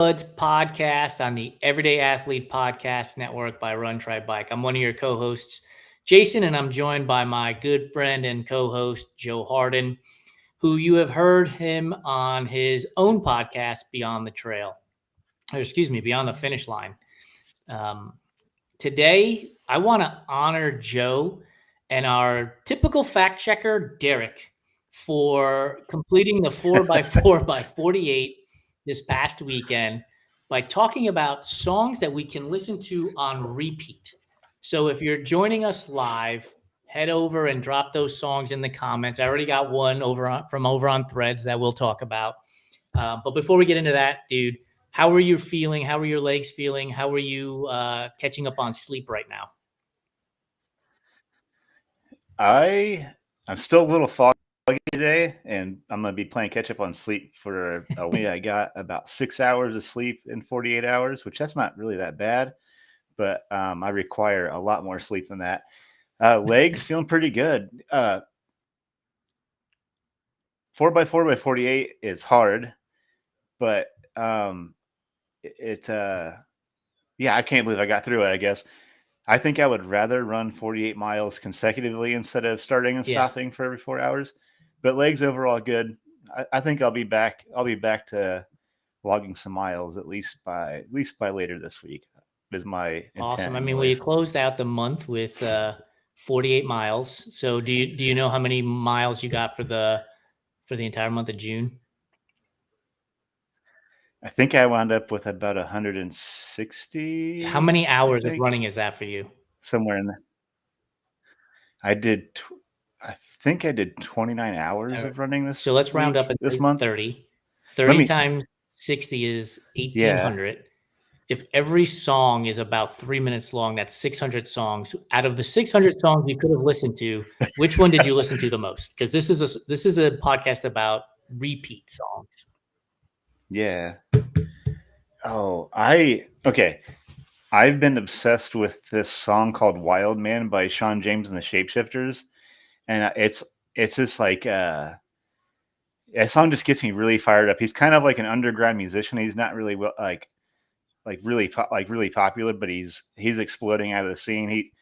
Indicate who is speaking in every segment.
Speaker 1: Earbuds podcast on the Everyday Athlete Podcast Network by Run Try Bike. I'm one of your co-hosts, Jason, and I'm joined by my good friend and co-host, Joe Harden, who you have heard him on his own podcast, Beyond the Trail, Beyond the Finish Line. Um, Today, I want to honor Joe and our typical fact checker, Derek, for completing the 4x4x48 this past weekend by talking about songs that we can listen to on repeat. So if you're joining us live, head over and drop those songs in the comments. I already got one from over on Threads that we'll talk about. But before we get into that, dude, how are you feeling? How are your legs feeling? How are you catching up on sleep right now?
Speaker 2: I'm still a little foggy today, and I'm gonna be playing catch up on sleep for a week. I got about 6 hours of sleep in 48 hours, which that's not really that bad, but I require a lot more sleep than that. Legs feeling pretty good. 4x4x48 is hard, but yeah, I can't believe I got through it. I guess I think I would rather run 48 miles consecutively instead of starting and stopping for every 4 hours. But legs overall good. I think I'll be back. I'll be back to logging some miles at least by later this week. Is my intent.
Speaker 1: Awesome. I mean,
Speaker 2: anyways.
Speaker 1: we closed out the month with 48 miles. So do you know how many miles you got for the entire month of June?
Speaker 2: I think I wound up with about 160.
Speaker 1: How many hours of running is that for you?
Speaker 2: Somewhere in there. I think I did 29 hours of running this.
Speaker 1: So let's round up
Speaker 2: this month.
Speaker 1: 30. 30 times 60 is 1,800. Yeah. If every song is about 3 minutes long, that's 600 songs. Out of the 600 songs you could have listened to, which one did you listen to the most? Because this is a podcast about repeat songs.
Speaker 2: Yeah. Oh, okay. I've been obsessed with this song called Wild Man by Sean James and the Shapeshifters. And it's just like that song just gets me really fired up. He's kind of like an underground musician. He's not really really popular, but he's exploding out of the scene.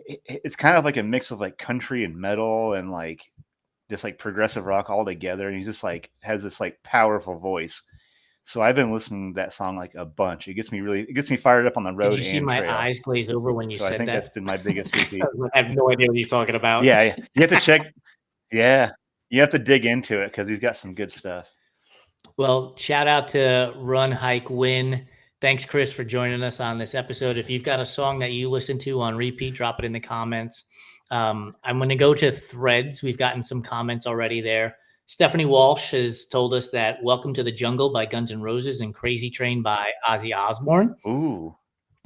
Speaker 2: It's kind of like a mix of like country and metal and like just like progressive rock all together. And he's just like has this like powerful voice. So I've been listening to that song like a bunch. It gets me fired up on the road.
Speaker 1: Did you see my
Speaker 2: trail.
Speaker 1: Eyes glaze over when you said that?
Speaker 2: I think that's been my biggest repeat.
Speaker 1: I have no idea what he's talking about.
Speaker 2: Yeah, you have to check. Yeah, you have to dig into it because he's got some good stuff.
Speaker 1: Well, shout out to Run, Hike, Win. Thanks, Chris, for joining us on this episode. If you've got a song that you listen to on repeat, drop it in the comments. I'm going to go to Threads. We've gotten some comments already there. Stephanie Walsh has told us that Welcome to the Jungle by Guns N' Roses and Crazy Train by Ozzy Osbourne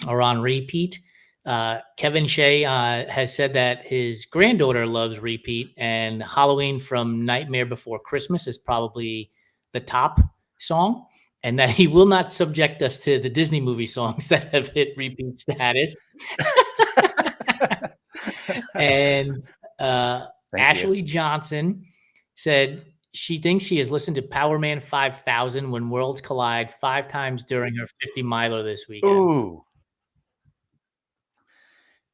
Speaker 1: are on repeat. Kevin Shea has said that his granddaughter loves repeat, and Halloween from Nightmare Before Christmas is probably the top song, and that he will not subject us to the Disney movie songs that have hit repeat status. And Ashley Johnson said she thinks she has listened to Power Man 5000 When Worlds Collide 5 times during her 50-miler this weekend.
Speaker 2: Ooh.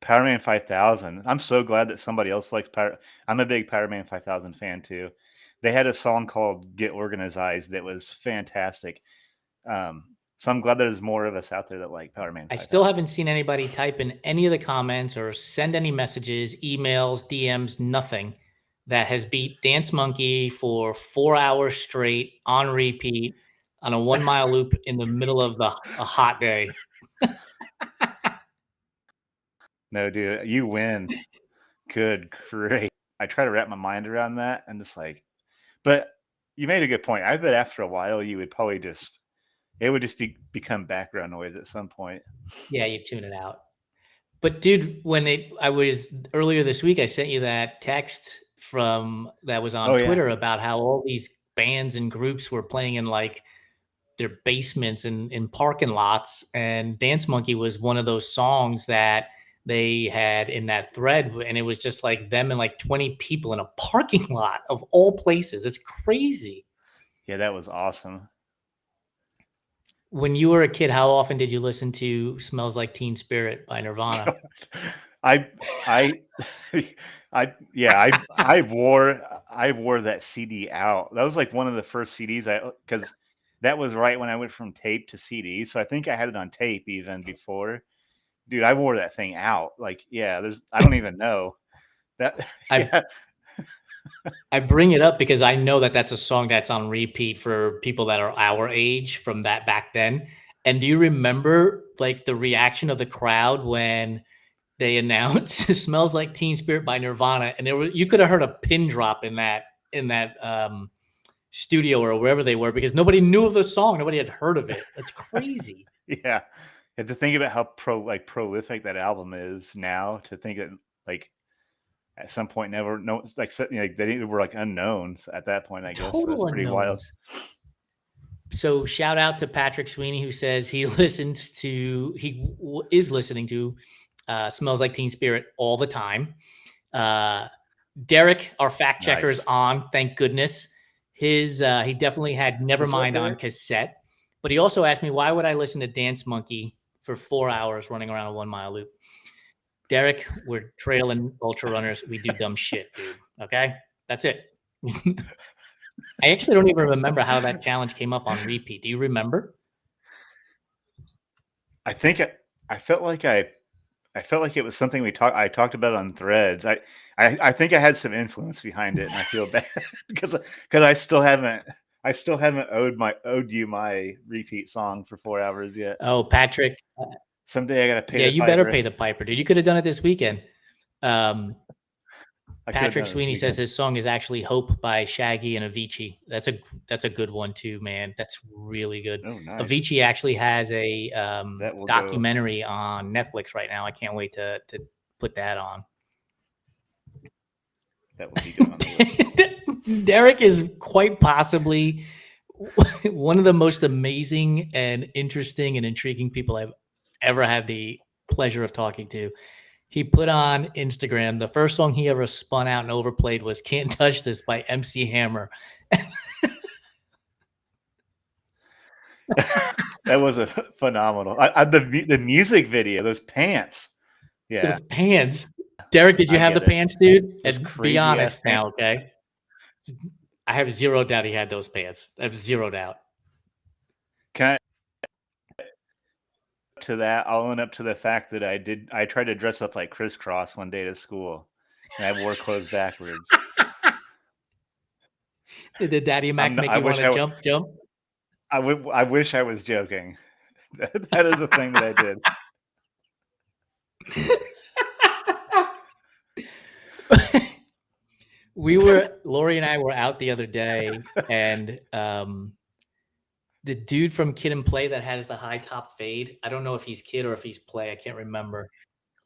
Speaker 2: Power Man 5000. I'm so glad that somebody else likes Power. I'm a big Power Man 5000 fan too. They had a song called Get Organized that was fantastic. So I'm glad there's more of us out there that like Power Man 5000.
Speaker 1: I still haven't seen anybody type in any of the comments or send any messages, emails, DMs, nothing that has beat Dance Monkey for 4 hours straight on repeat on a 1 mile loop in the middle of a hot day.
Speaker 2: No, dude, you win. Good, great. I try to wrap my mind around that and just like, but you made a good point. I bet after a while you would probably it would just become background noise at some point.
Speaker 1: Yeah, you tune it out. But dude, I was earlier this week, I sent you that text that was on Twitter about how all these bands and groups were playing in like their basements and in parking lots, and Dance Monkey was one of those songs that they had in that thread, and it was just like them and like 20 people in a parking lot of all places. It's crazy.
Speaker 2: Yeah, that was awesome.
Speaker 1: When you were a kid, how often did you listen to "Smells Like Teen Spirit" by Nirvana?
Speaker 2: I I I wore that CD out. That was like one of the first CDs because that was right when I went from tape to CD. So I think I had it on tape even before. Dude, I wore that thing out. Like, yeah, I don't even know that.
Speaker 1: I
Speaker 2: Yeah,
Speaker 1: I bring it up because I know that that's a song that's on repeat for people that are our age from that back then. And do you remember like the reaction of the crowd when they announced "Smells Like Teen Spirit" by Nirvana, and you could have heard a pin drop in that studio or wherever they were because nobody knew of the song, nobody had heard of it. That's crazy.
Speaker 2: yeah. And to think about how prolific that album is now, to think that like at some point never no like, like they were like unknowns at that point, I guess. So that's
Speaker 1: Total
Speaker 2: pretty wild.
Speaker 1: unknowns. So shout out to Patrick Sweeney who says he is listening to "Smells Like Teen Spirit" all the time. Uh, Derek, our fact checker, is
Speaker 2: Nice.
Speaker 1: on. Thank goodness. He definitely had
Speaker 2: What's up,
Speaker 1: Nevermind on
Speaker 2: Derek?
Speaker 1: cassette, but he also asked me why would I listen to Dance Monkey for 4 hours running around a 1 mile loop. Derek, we're trail and ultra runners. We do dumb shit, dude. Okay, that's it. I actually don't even remember how that challenge came up on repeat. Do you remember?
Speaker 2: I think I felt like I felt like it was something I talked about on Threads. I think I had some influence behind it, and I feel bad because I still haven't owed you my repeat song for 4 hours yet.
Speaker 1: Oh, Patrick.
Speaker 2: Someday I gotta pay
Speaker 1: Yeah,
Speaker 2: the
Speaker 1: you better
Speaker 2: piper.
Speaker 1: pay the piper, dude. You could have done it this weekend. Um,
Speaker 2: I could have
Speaker 1: Patrick
Speaker 2: done it this
Speaker 1: Sweeney says
Speaker 2: weekend.
Speaker 1: his song is actually "Hope" by Shaggy and Avicii. That's a good one too, man. That's really good.
Speaker 2: Oh, nice.
Speaker 1: Avicii actually has a
Speaker 2: That will go.
Speaker 1: documentary on Netflix right now. I can't wait to put that on.
Speaker 2: That will be going on the list.
Speaker 1: Derek is quite possibly one of the most amazing and interesting and intriguing people I've ever had the pleasure of talking to. He put on Instagram the first song he ever spun out and overplayed was "Can't Touch This" by MC Hammer.
Speaker 2: That was a phenomenal. The music video, those pants. Yeah,
Speaker 1: Those pants. Derek, did you
Speaker 2: I
Speaker 1: have the
Speaker 2: get it.
Speaker 1: pants, dude?
Speaker 2: Those
Speaker 1: And be
Speaker 2: crazy ass
Speaker 1: honest now,
Speaker 2: pants.
Speaker 1: okay? I have zero doubt he had those pants. I have zero doubt.
Speaker 2: Can to that, I'll own up to the fact that I tried to dress up like Crisscross one day to school, and I wore clothes backwards.
Speaker 1: Did Daddy Mac make
Speaker 2: I
Speaker 1: you want
Speaker 2: wish
Speaker 1: to jump? Jump?
Speaker 2: I wish I was joking. That is a thing that I did.
Speaker 1: Lori and I were out the other day, and the dude from Kid and Play that has the high top fade. I don't know if he's Kid or if he's Play. I can't remember.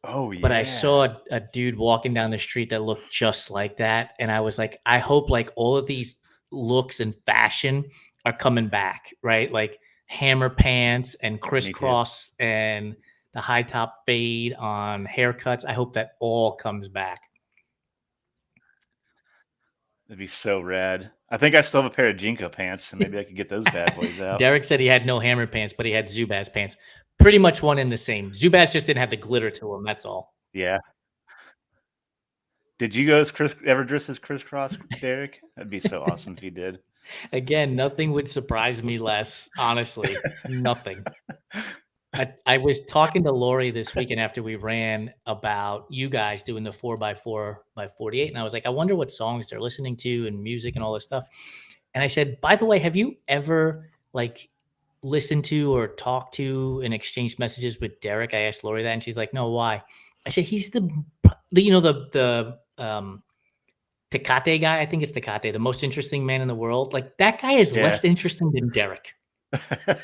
Speaker 2: Oh
Speaker 1: But I
Speaker 2: yeah,
Speaker 1: saw a dude walking down the street that looked just like that, and I was like, I hope like all of these looks and fashion are coming back, right? Like hammer pants and
Speaker 2: me too.
Speaker 1: crisscross and the high top fade on haircuts. I hope that all comes back.
Speaker 2: That'd be so rad. I think I still have a pair of Jinko pants, so maybe I could get those bad boys out.
Speaker 1: Derek said he had no hammer pants, but he had Zubaz pants. Pretty much one in the same. Zubaz just didn't have the glitter to him. That's all.
Speaker 2: Yeah. Did you go ever dress as Crisscross, Derek? That'd be so awesome if you did.
Speaker 1: Again, nothing would surprise me less. Honestly, nothing. I was talking to Lori this weekend after we ran about you guys doing the 4x4 by 48. And I was like, I wonder what songs they're listening to and music and all this stuff. And I said, by the way, have you ever like listened to or talked to and exchanged messages with Derek? I asked Lori that, and she's like, no, why? I said, he's the Tecate guy. I think it's Tecate, the most interesting man in the world. Like that guy is
Speaker 2: Yeah.
Speaker 1: less interesting than Derek.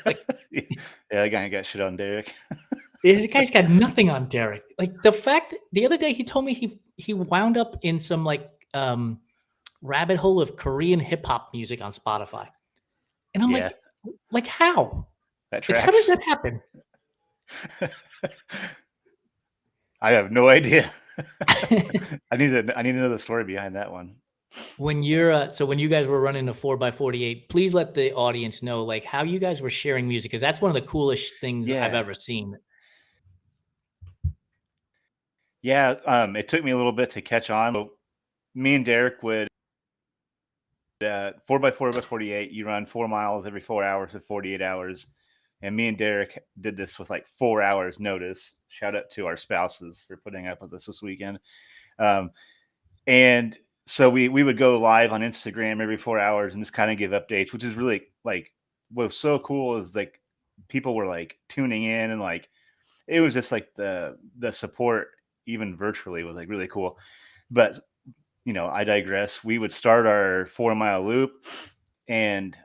Speaker 1: Like,
Speaker 2: Yeah, that guy ain't got shit on Derek.
Speaker 1: the guy's got nothing on Derek. Like the fact the other day he told me he wound up in some like rabbit hole of Korean hip hop music on Spotify. And I'm
Speaker 2: Yeah,
Speaker 1: like how?
Speaker 2: that
Speaker 1: Like how does
Speaker 2: tracks.
Speaker 1: that happen?
Speaker 2: I have no idea. I need to know the story behind that one.
Speaker 1: When you're so when you guys were running a 4x48, please let the audience know like how you guys were sharing music, because that's one of the coolest things I've
Speaker 2: Yeah.
Speaker 1: ever seen.
Speaker 2: Yeah. It took me a little bit to catch on. So me and Derek would 4x48. You run 4 miles every 4 hours for 48 hours. And me and Derek did this with like 4 hours notice. Shout out to our spouses for putting up with us this weekend. Um, and so we would go live on Instagram every 4 hours and just kind of give updates, which is really like what's so cool is like people were like tuning in and like it was just like the support even virtually was like really cool. But I digress. We would start our 4 mile loop, and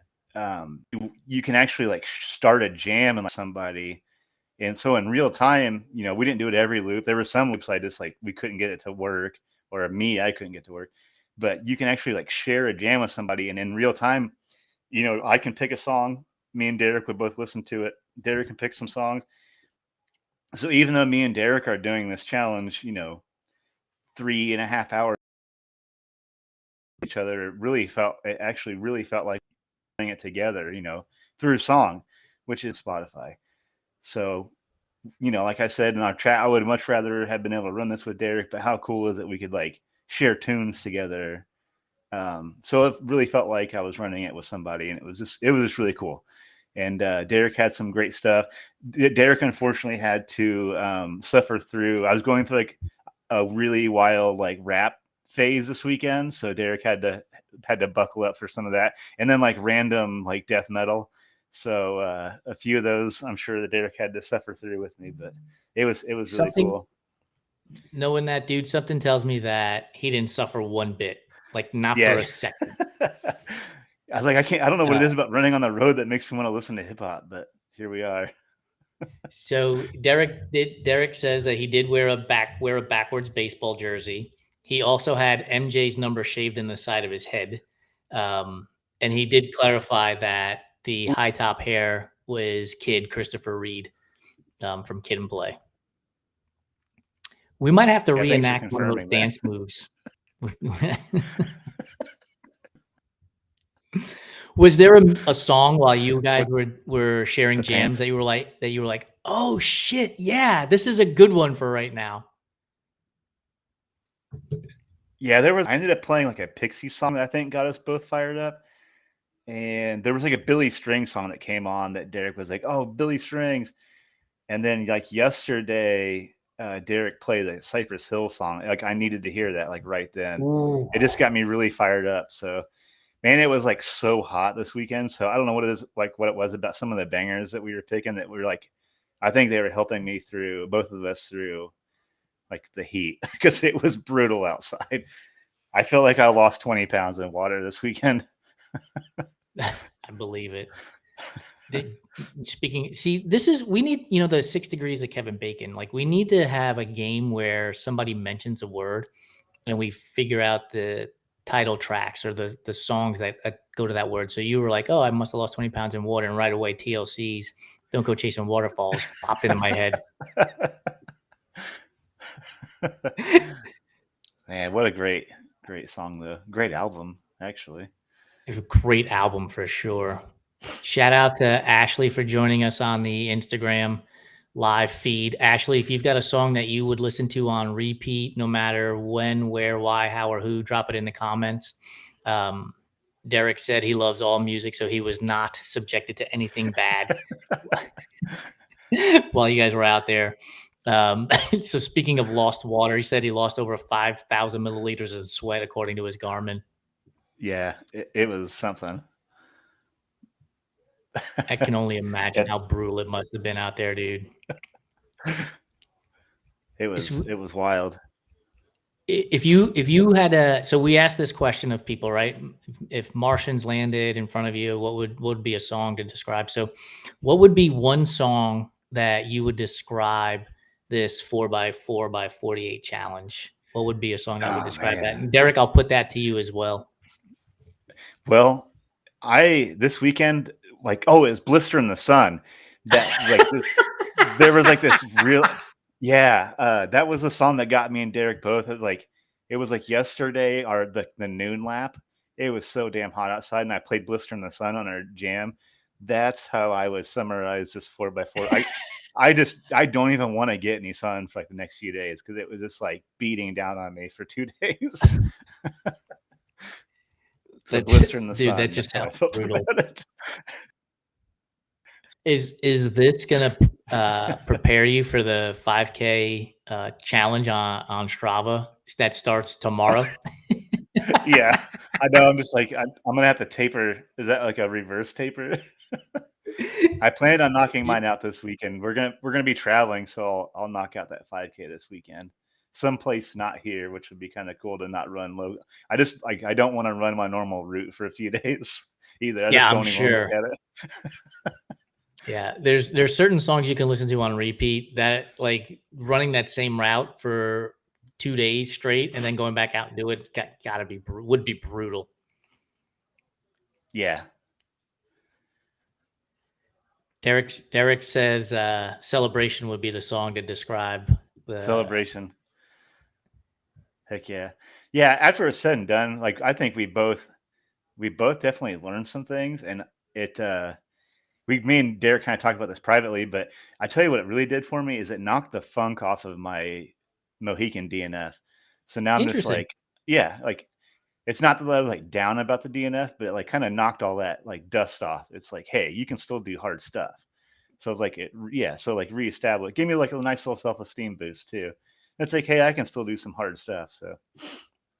Speaker 2: you can actually like start a jam and like somebody. And so in real time, we didn't do it every loop. There were some loops I just like we couldn't get it to work, or me, I couldn't get to work. But you can actually like share a jam with somebody, and in real time, I can pick a song. Me and Derek would both listen to it. Derek can pick some songs. So even though me and Derek are doing this challenge, 3.5 hours each other, it actually really felt like doing it together, through song, which is Spotify. So, like I said in our chat, I would much rather have been able to run this with Derek, but how cool is it we could like share tunes together? So it really felt like I was running it with somebody, and it was just really cool. And Derek had some great stuff. Derek unfortunately had to suffer through. I was going through like a really wild like rap phase this weekend, so Derek had to buckle up for some of that, and then like random like death metal. So a few of those, I'm sure that Derek had to suffer through with me, but it was really
Speaker 1: Something
Speaker 2: cool.
Speaker 1: knowing that dude, something tells me that he didn't suffer one bit, like not for
Speaker 2: Yeah.
Speaker 1: a second.
Speaker 2: I was like, I don't know what
Speaker 1: Uh,
Speaker 2: it is about running on the road that makes me want to listen to hip hop, but here we are.
Speaker 1: so Derek says that he did wear a backwards baseball jersey. He also had MJ's number shaved in the side of his head, and he did clarify that the high top hair was Kid Christopher Reed from Kid and Play. We might have to
Speaker 2: Yeah, thanks for
Speaker 1: reenact one of those
Speaker 2: confirming that.
Speaker 1: dance moves. Was there a song while you guys were sharing
Speaker 2: The pants.
Speaker 1: jams that you were like, oh shit, yeah, this is a good one for right now?
Speaker 2: Yeah, I ended up playing like a Pixie song that I think got us both fired up. And there was like a Billy Strings song that came on that Derek was like, "Oh, Billy Strings." And then like yesterday, Derek played the Cypress Hill song. Like I needed to hear that like right then.
Speaker 1: Ooh.
Speaker 2: It just got me really fired up. So man, it was like so hot this weekend. So I don't know what it is, like what it was about some of the bangers that we were picking that we were like, I think they were helping me through, both of us through like the heat because it was brutal outside. I feel like I lost 20 pounds in water this weekend.
Speaker 1: I believe it. Speaking, see, we need, the 6 degrees of Kevin Bacon. Like, we need to have a game where somebody mentions a word and we figure out the title tracks or the songs that go to that word. So you were like, oh, I must have lost 20 pounds in water. And right away, TLC's Don't Go Chasing Waterfalls popped into my head.
Speaker 2: Man, what a great song though. Great album, actually.
Speaker 1: A great album for sure. Shout out to Ashley for joining us on the Instagram live feed. Ashley, if you've got a song that you would listen to on repeat, no matter when, where, why, how, or who, drop it in the comments. Derek said he loves all music, so he was not subjected to anything bad while you guys were out there. So speaking of lost water, he said he lost over 5,000 milliliters of sweat, according to his Garmin.
Speaker 2: Yeah, it was something.
Speaker 1: I can only imagine
Speaker 2: it,
Speaker 1: how brutal it must have been out there, dude.
Speaker 2: it was wild.
Speaker 1: If you had a, so we asked this question of people, right? If Martians landed in front of you, what would be a song to describe? So what would be one song that you would describe this 4x48 challenge? What would be a song that would
Speaker 2: Oh
Speaker 1: describe that?
Speaker 2: man.
Speaker 1: And Derek, I'll put that to you as well.
Speaker 2: Well, this weekend, like, oh, it was Blister in the Sun. That like there was like this real, yeah. That was the song that got me and Derek both. It was like it was like yesterday or the noon lap. It was so damn hot outside, and I played Blister in the Sun on our jam. That's how I would summarize this 4x4. I don't even want to get any sun for like the next few days because it was just like beating down on me for 2 days. So Blister in the
Speaker 1: Dude, that
Speaker 2: Sun.
Speaker 1: just
Speaker 2: That's how I
Speaker 1: sounds
Speaker 2: felt
Speaker 1: brutal.
Speaker 2: about it.
Speaker 1: Is this gonna prepare you for the 5K challenge on Strava that starts tomorrow?
Speaker 2: Yeah, I know. I'm just like I'm gonna have to taper. Is that like a reverse taper? I plan on knocking mine out this weekend. We're gonna be traveling, so I'll knock out that 5K this weekend. Someplace not here, which would be kind of cool to not run low. I just like I don't want to run my normal route for a few days either. I
Speaker 1: Yeah,
Speaker 2: just
Speaker 1: I'm
Speaker 2: don't even want to
Speaker 1: sure.
Speaker 2: look at it.
Speaker 1: Yeah, there's certain songs you can listen to on repeat that like running that same route for 2 days straight and then going back out and do it. It's gotta be would be brutal.
Speaker 2: Yeah,
Speaker 1: Derek says "Celebration" would be the song to describe the.
Speaker 2: celebration. Heck yeah, yeah. After it's said and done, like I think we both definitely learned some things, and it me and Derek kind of talked about this privately, but I tell you what it really did for me is it knocked the funk off of my Mohican DNF. So now I'm just
Speaker 1: Interesting.
Speaker 2: like, yeah, like it's not that I was like down about the DNF, but it like kind of knocked all that like dust off. It's like, hey, you can still do hard stuff. So it's like yeah. So like reestablish, give me like a nice little self esteem boost too. It's like, hey, I can still do some hard stuff. So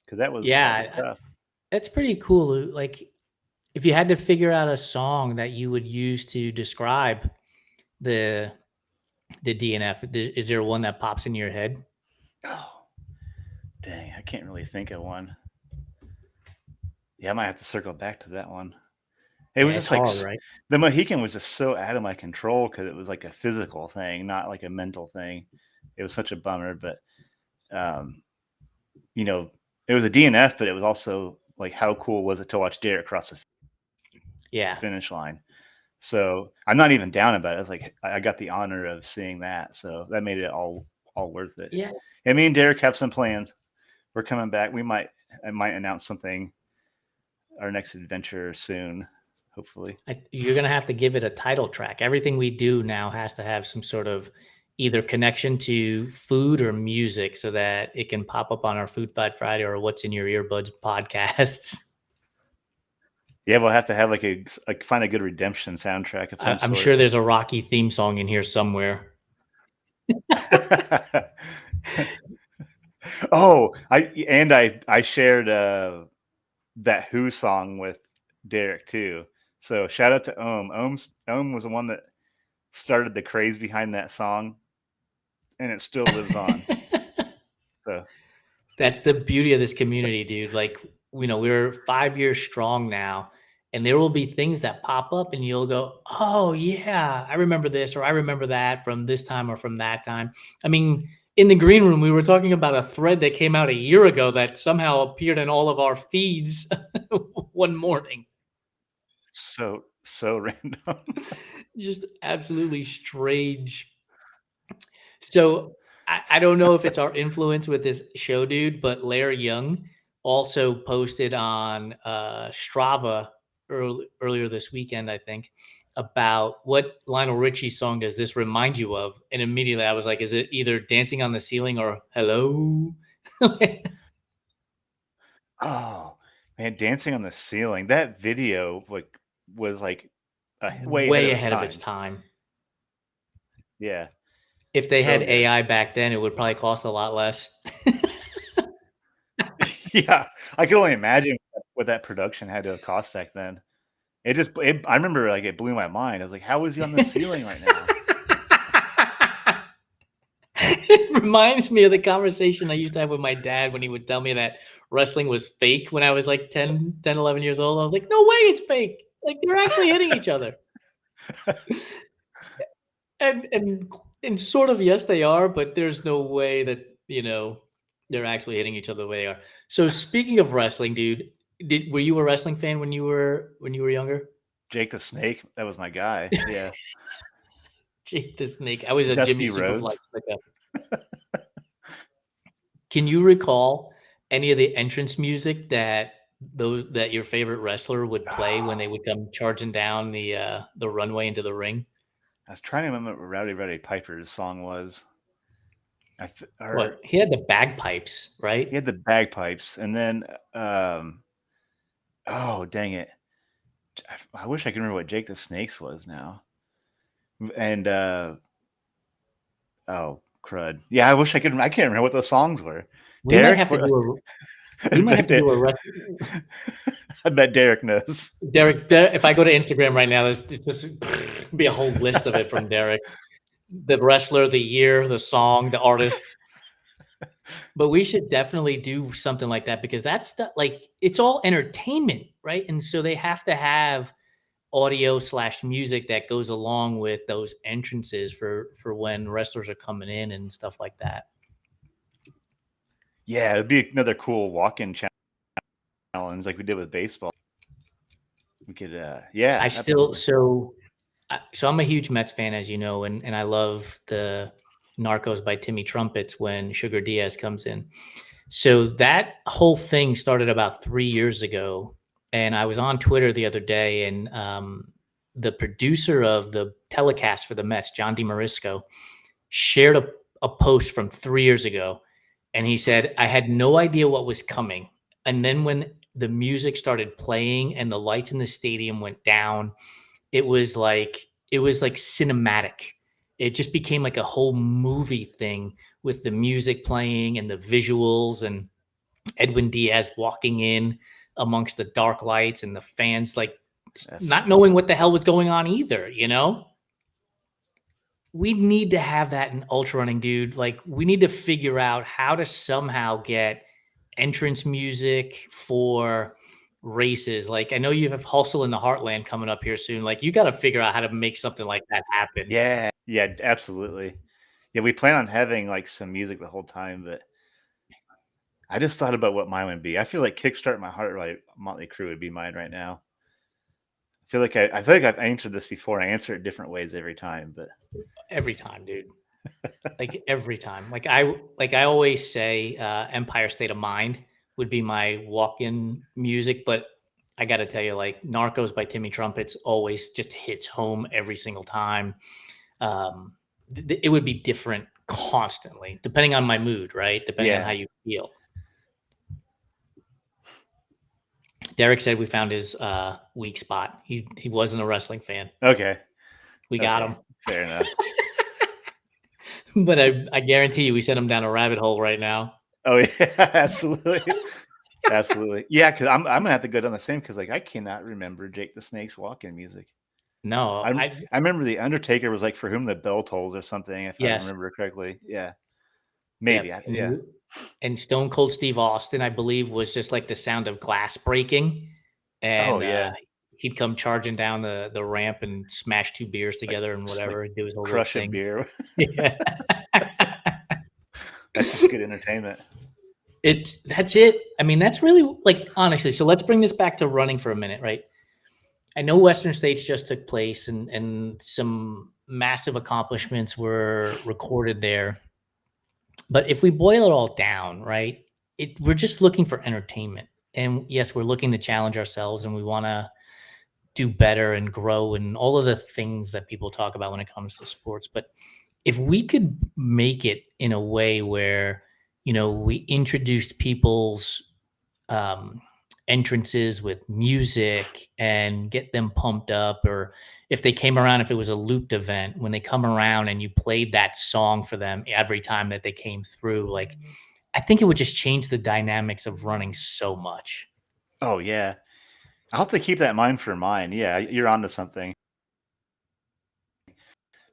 Speaker 2: because that was
Speaker 1: Yeah,
Speaker 2: tough.
Speaker 1: that's pretty cool. Like, if you had to figure out a song that you would use to describe the DNF, is there one that pops in your head?
Speaker 2: Oh, dang, I can't really think of one. Yeah, I might have to circle back to that one. It was
Speaker 1: Yeah, it's
Speaker 2: just like
Speaker 1: hard, right?
Speaker 2: the Mohican was just so out of my control because it was like a physical thing, not like a mental thing. It was such a bummer, but um, you know, it was a DNF, but it was also like how cool was it to watch Derek cross the
Speaker 1: Yeah,
Speaker 2: finish line? So I'm not even down about it. It's like I got the honor of seeing that, so that made it all worth it.
Speaker 1: yeah.
Speaker 2: And me and Derek have some plans. We're coming back. I might announce something our next adventure soon, hopefully.
Speaker 1: You're gonna have to give it a title track. Everything we do now has to have some sort of either connection to food or music, so that it can pop up on our Food Fight Friday or What's in Your Earbuds podcasts.
Speaker 2: Yeah, we'll have to have like find a good redemption soundtrack of some
Speaker 1: I'm
Speaker 2: sort.
Speaker 1: sure there's a Rocky theme song in here somewhere.
Speaker 2: Oh, I shared that Who song with Derek too. So shout out to Ohm. Ohm was the one that started the craze behind that song, and it still lives on. So
Speaker 1: That's the beauty of this community, dude. Like, we're 5 years strong now, and there will be things that pop up, and you'll go, "Oh yeah, I remember this, or I remember that from this time or from that time." I mean, in the green room, we were talking about a thread that came out a year ago that somehow appeared in all of our feeds one morning.
Speaker 2: so random.
Speaker 1: Just absolutely strange. So I don't know if it's our influence with this show, dude, but Larry Young also posted on Strava earlier this weekend, I think, about what Lionel Richie song does this remind you of? And immediately I was like, is it either Dancing on the Ceiling or Hello?
Speaker 2: Oh man, dancing on the ceiling. That video was like way ahead
Speaker 1: Way
Speaker 2: of its
Speaker 1: ahead of its
Speaker 2: time.
Speaker 1: time.
Speaker 2: Yeah,
Speaker 1: If they
Speaker 2: so
Speaker 1: had
Speaker 2: good.
Speaker 1: AI back then, it would probably cost a lot less.
Speaker 2: Yeah, I can only imagine what that production had to have cost back then. I remember like it blew my mind. I was like, how is he on the ceiling right now?
Speaker 1: It reminds me of the conversation I used to have with my dad when he would tell me that wrestling was fake when I was like 11 years old. I was like, no way, it's fake. Like, they're actually hitting each other. And sort of, yes, they are, but there's no way that, they're actually hitting each other the way they are. So speaking of wrestling, dude, were you a wrestling fan when you were younger?
Speaker 2: Jake the Snake, that was my guy. Yeah.
Speaker 1: Jake the Snake. I was a Jimmy
Speaker 2: Dusty
Speaker 1: Superfly
Speaker 2: Rhodes.
Speaker 1: sticker. Can you recall any of the entrance music that those that your favorite wrestler would play when they
Speaker 2: Oh,
Speaker 1: would come charging down the runway into the ring?
Speaker 2: I was trying to remember what Rowdy Roddy Piper's song was. Or
Speaker 1: What he had the bagpipes,
Speaker 2: he
Speaker 1: right?
Speaker 2: had the bagpipes, and then um, oh dang it, I wish I could remember what Jake the Snake's was now. And oh crud, yeah, I wish I could. I can't remember what those songs were.
Speaker 1: We might
Speaker 2: Derek,
Speaker 1: have to do a
Speaker 2: I
Speaker 1: we might have
Speaker 2: bet
Speaker 1: to do a
Speaker 2: I bet Derek knows.
Speaker 1: Derek. If I go to Instagram right now, there's just be a whole list of it from Derek. The wrestler, the year, the song, the artist. But we should definitely do something like that because that's like it's all entertainment, right? And so they have to have audio slash music that goes along with those entrances for when wrestlers are coming in and stuff like that.
Speaker 2: Yeah, it'd be another cool walk-in challenge like we did with baseball. We could,
Speaker 1: I
Speaker 2: yeah,
Speaker 1: still
Speaker 2: absolutely.
Speaker 1: so I'm a huge Mets fan, as you know, and I love the Narcos by Timmy Trumpets when Sugar Diaz comes in. So that whole thing started about 3 years ago, and I was on Twitter the other day, and the producer of the telecast for the Mets, John DeMarisco, shared a post from 3 years ago, and he said, "I had no idea what was coming, and then when the music started playing and the lights in the stadium went down, it was like cinematic. It just became like a whole movie thing with the music playing and the visuals and Edwin Diaz walking in amongst the dark lights and the fans like
Speaker 2: That's
Speaker 1: not knowing what the hell was going on either, you know? We need to have that in ultra running, dude. Like we need to figure out how to somehow get entrance music for races. Like I know you have Hustle in the Heartland coming up here soon. Like you got to figure out how to make something like that happen.
Speaker 2: yeah, absolutely. Yeah, we plan on having like some music the whole time, but I just thought about what mine would be. I feel like "Kickstart My Heart" by Motley Crue would be mine right now. I feel like I've answered this before. I answer it different ways every time, but
Speaker 1: Every time, dude. Like every time. Like I always say Empire State of Mind would be my walk-in music, but I got to tell you like Narcos by Timmy Trumpets always just hits home every single time. Um it would be different constantly depending on my mood, right? Depending on how
Speaker 2: yeah,
Speaker 1: you feel. Derek said we found his weak spot. He wasn't a wrestling fan.
Speaker 2: okay,
Speaker 1: We got
Speaker 2: okay,
Speaker 1: him.
Speaker 2: fair enough.
Speaker 1: But I guarantee you we sent him down a rabbit hole right now.
Speaker 2: Oh yeah, absolutely, absolutely. Yeah, because I'm gonna have to go down the same because like I cannot remember Jake the Snake's walk-in music.
Speaker 1: No,
Speaker 2: I'm
Speaker 1: I
Speaker 2: I remember the Undertaker was like "For Whom the Bell Tolls" or something, if I
Speaker 1: yes.
Speaker 2: remember correctly. Yeah, maybe.
Speaker 1: Yep,
Speaker 2: Yeah.
Speaker 1: and Stone Cold Steve Austin, I believe, was just like the sound of glass breaking,
Speaker 2: Oh
Speaker 1: and,
Speaker 2: yeah,
Speaker 1: he'd come charging down the ramp and smash 2 beers
Speaker 2: like
Speaker 1: together and
Speaker 2: like
Speaker 1: whatever, do his whole little
Speaker 2: crush a
Speaker 1: thing.
Speaker 2: beer.
Speaker 1: Yeah.
Speaker 2: That's just good entertainment.
Speaker 1: That's it. I mean, that's really like, honestly, so let's bring this back to running for a minute, right? I know Western States just took place and some massive accomplishments were recorded there. But if we boil it all down, right, we're just looking for entertainment. And yes, we're looking to challenge ourselves and we want to do better and grow and all of the things that people talk about when it comes to sports. But if we could make it in a way where, we introduced people's um, entrances with music and get them pumped up, or if they came around, if it was a looped event, when they come around and you played that song for them every time that they came through, like I think it would just change the dynamics of running so much.
Speaker 2: Oh yeah, I'll have to keep that in mind for mine. Yeah, you're onto something.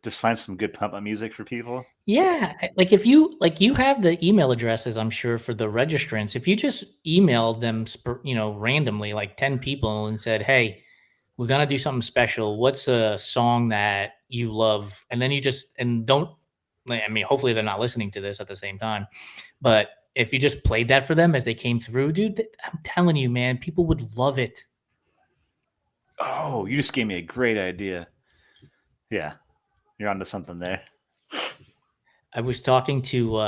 Speaker 2: Just find some good pump up music for people.
Speaker 1: Yeah, like if you like you have the email addresses, I'm sure for the registrants. If you just emailed them, randomly, like 10 people, and said, "Hey, we're gonna do something special. What's a song that you love?" And then you just and don't. I mean, hopefully they're not listening to this at the same time. But if you just played that for them as they came through, dude, I'm telling you, man, people would love it.
Speaker 2: Oh, you just gave me a great idea. Yeah, you're onto something there.
Speaker 1: I was talking to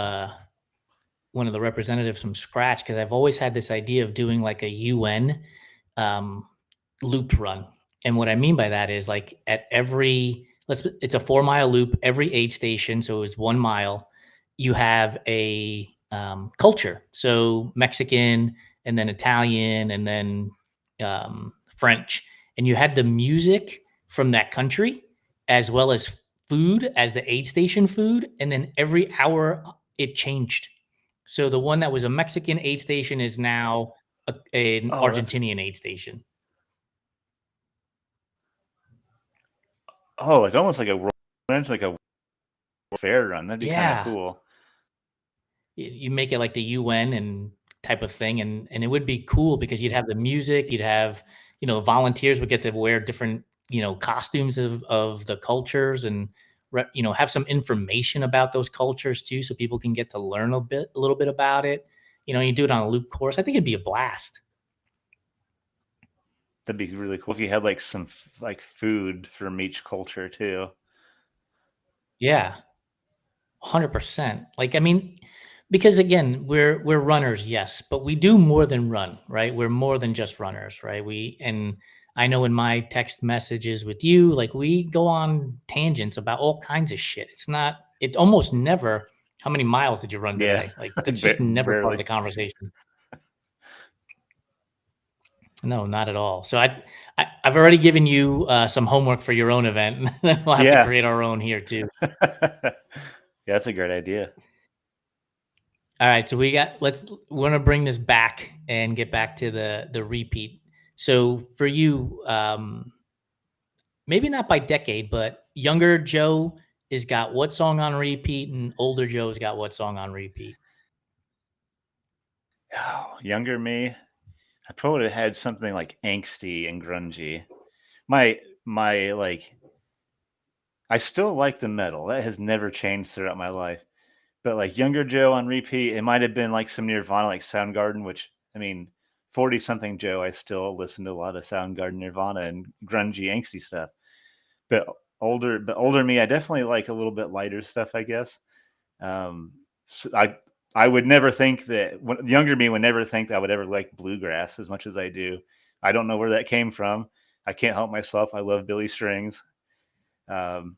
Speaker 1: one of the representatives from scratch because I've always had this idea of doing like a UN um, looped run. And what I mean by that is like at every it's a 4 mile loop, every aid station, so it was 1 mile. You have a culture, so Mexican, and then Italian, and then French, and you had the music from that country as well as food as the aid station food, and then every hour it changed. So the one that was a Mexican aid station is now an
Speaker 2: Oh, that's
Speaker 1: Argentinian aid station.
Speaker 2: like almost like a like a fair run. That'd be kind of
Speaker 1: Yeah,
Speaker 2: cool.
Speaker 1: you make it like the UN and type of thing, and it would be cool because you'd have the music, you'd have volunteers would get to wear different costumes of the cultures and have some information about those cultures too, so people can get to learn a little bit about it. You do it on a loop course. I think it'd be a blast.
Speaker 2: That'd be really cool if you had like some like food from each culture too.
Speaker 1: Yeah, 100%. Like, I mean, because again, we're runners, yes, but we do more than run, right? We're more than just runners, right? And I know in my text messages with you, like we go on tangents about all kinds of shit. It almost never, how many miles did you run
Speaker 2: Yeah,
Speaker 1: today? Like that's just never part of
Speaker 2: barely.
Speaker 1: the conversation. No, not at all. So I've already given you some homework for your own event. We'll have to
Speaker 2: Yeah.
Speaker 1: create our own here too.
Speaker 2: Yeah, that's a great idea.
Speaker 1: All right, so we're gonna bring this back and get back to the repeat. So for you, maybe not by decade, but younger Joe has got what song on repeat, and older Joe's got what song on repeat.
Speaker 2: Oh, younger me, I probably would have had something like angsty and grungy. My like I still like the metal. That has never changed throughout my life. But like younger Joe on repeat, it might have been like some Nirvana, like Soundgarden, which I mean, 40 something Joe, I still listen to a lot of Soundgarden, Nirvana, and grungy, angsty stuff. But older me, I definitely like a little bit lighter stuff, I guess. Um, so I would never think that younger me would never think that I would ever like bluegrass as much as I do. I don't know where that came from. I can't help myself. I love Billy Strings. Um,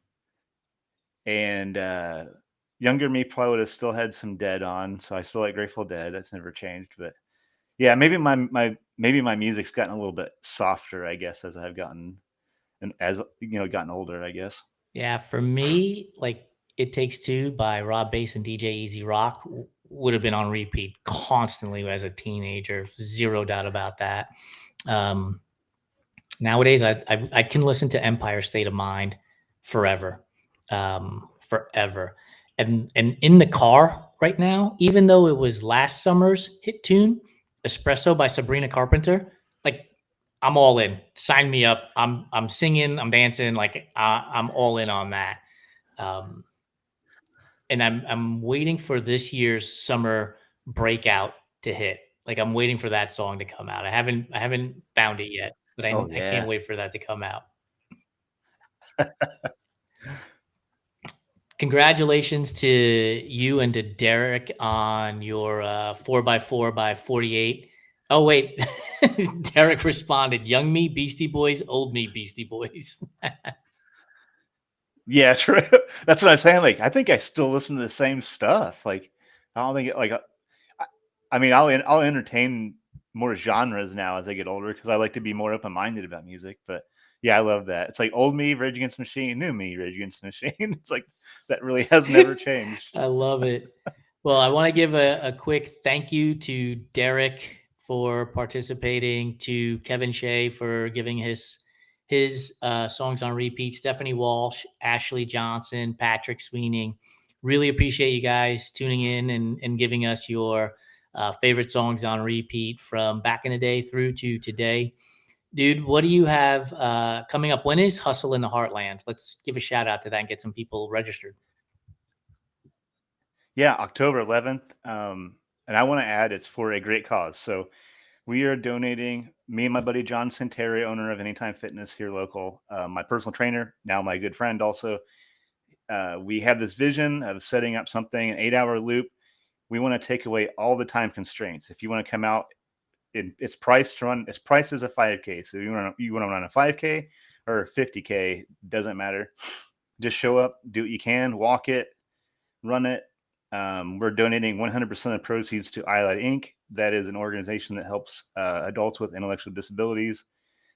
Speaker 2: and younger me probably would have still had some Dead on, so I still like Grateful Dead. That's never changed. But yeah, maybe my music's gotten a little bit softer, I guess, as I've gotten and as gotten older, I guess.
Speaker 1: Yeah, for me, like "It Takes Two" by Rob Bass and DJ Easy Rock would have been on repeat constantly as a teenager. Zero doubt about that. Um, Nowadays, I can listen to Empire State of Mind forever, forever, and in the car right now, even though it was last summer's hit tune, "Espresso" by Sabrina Carpenter, like I'm all in. Sign me up. I'm singing, I'm dancing, like I'm all in on that. Um, and I'm waiting for this year's summer breakout to hit. Like I'm waiting for that song to come out. I haven't found it yet, but
Speaker 2: Oh
Speaker 1: I can't
Speaker 2: yeah,
Speaker 1: wait for that to come out. Congratulations to you and to Derek on your 4x4x48. Oh wait, Derek responded, "Young me, Beastie Boys; old me, Beastie Boys."
Speaker 2: yeah, true. That's what I'm saying. Like, I think I still listen to the same stuff. Like, I don't think I, I mean, I'll entertain more genres now as I get older because I like to be more open minded about music. But yeah, I love that. It's like old me, Rage Against the Machine, new me, Rage Against the Machine. It's like that really has never changed.
Speaker 1: I love it. Well, I want to give a quick thank you to Derek for participating, to Kevin Shea for giving his songs on repeat, Stephanie Walsh, Ashley Johnson, Patrick Sweeney. Really appreciate you guys tuning in and giving us your favorite songs on repeat from back in the day through to today. Dude, what do you have coming up? When is Hustle in the Heartland? Let's give a shout out to that and get some people registered.
Speaker 2: Yeah, October 11th. And I want to add it's for a great cause. So we are donating, me and my buddy John Santeri, owner of Anytime Fitness here local, my personal trainer, now my good friend also. We have this vision of setting up something, an 8-hour loop. we want to take away all the time constraints. If you want to come out, it's priced as a 5K. So you want to run a 5K or 50K, doesn't matter. Just show up, do what you can, walk it, run it. We're donating 100% of the proceeds to iLight Inc. That is an organization that helps adults with intellectual disabilities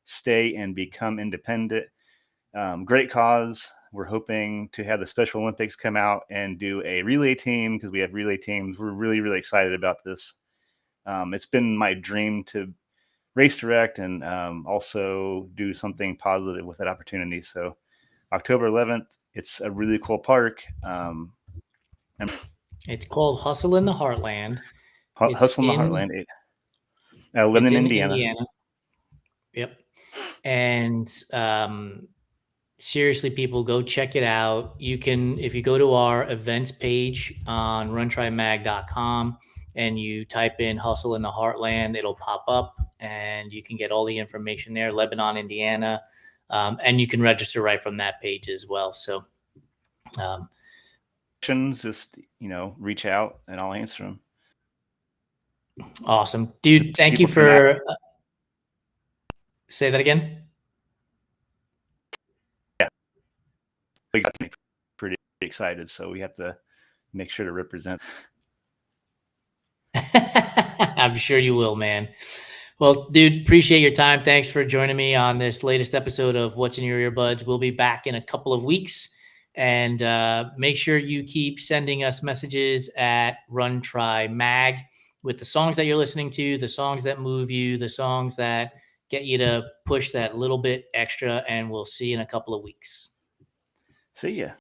Speaker 2: stay and become independent. Great cause. We're hoping to have the Special Olympics come out and do a relay team, because we have relay teams. We're really, really excited about this. It's been my dream to race direct and also do something positive with that opportunity. So October 11th, it's a really cool park.
Speaker 1: It's called Hustle in the Heartland.
Speaker 2: Hustle in the Heartland. Living in Indiana.
Speaker 1: Yep. And seriously, people, go check it out. You can, if you go to our events page on runtrymag.com and you type in Hustle in the Heartland, it'll pop up and you can get all the information there. Lebanon, Indiana. And you can register right from that page as well. So
Speaker 2: just, reach out and I'll answer them.
Speaker 1: Awesome, dude. Thank you for say that again.
Speaker 2: Yeah, we got me pretty excited, so we have to make sure to represent.
Speaker 1: I'm sure you will, man. Well, dude, appreciate your time. Thanks for joining me on this latest episode of What's in Your Earbuds. We'll be back in a couple of weeks. And make sure you keep sending us messages at Run Try Mag with the songs that you're listening to, the songs that move you, the songs that get you to push that little bit extra. And we'll see you in a couple of weeks.
Speaker 2: See ya.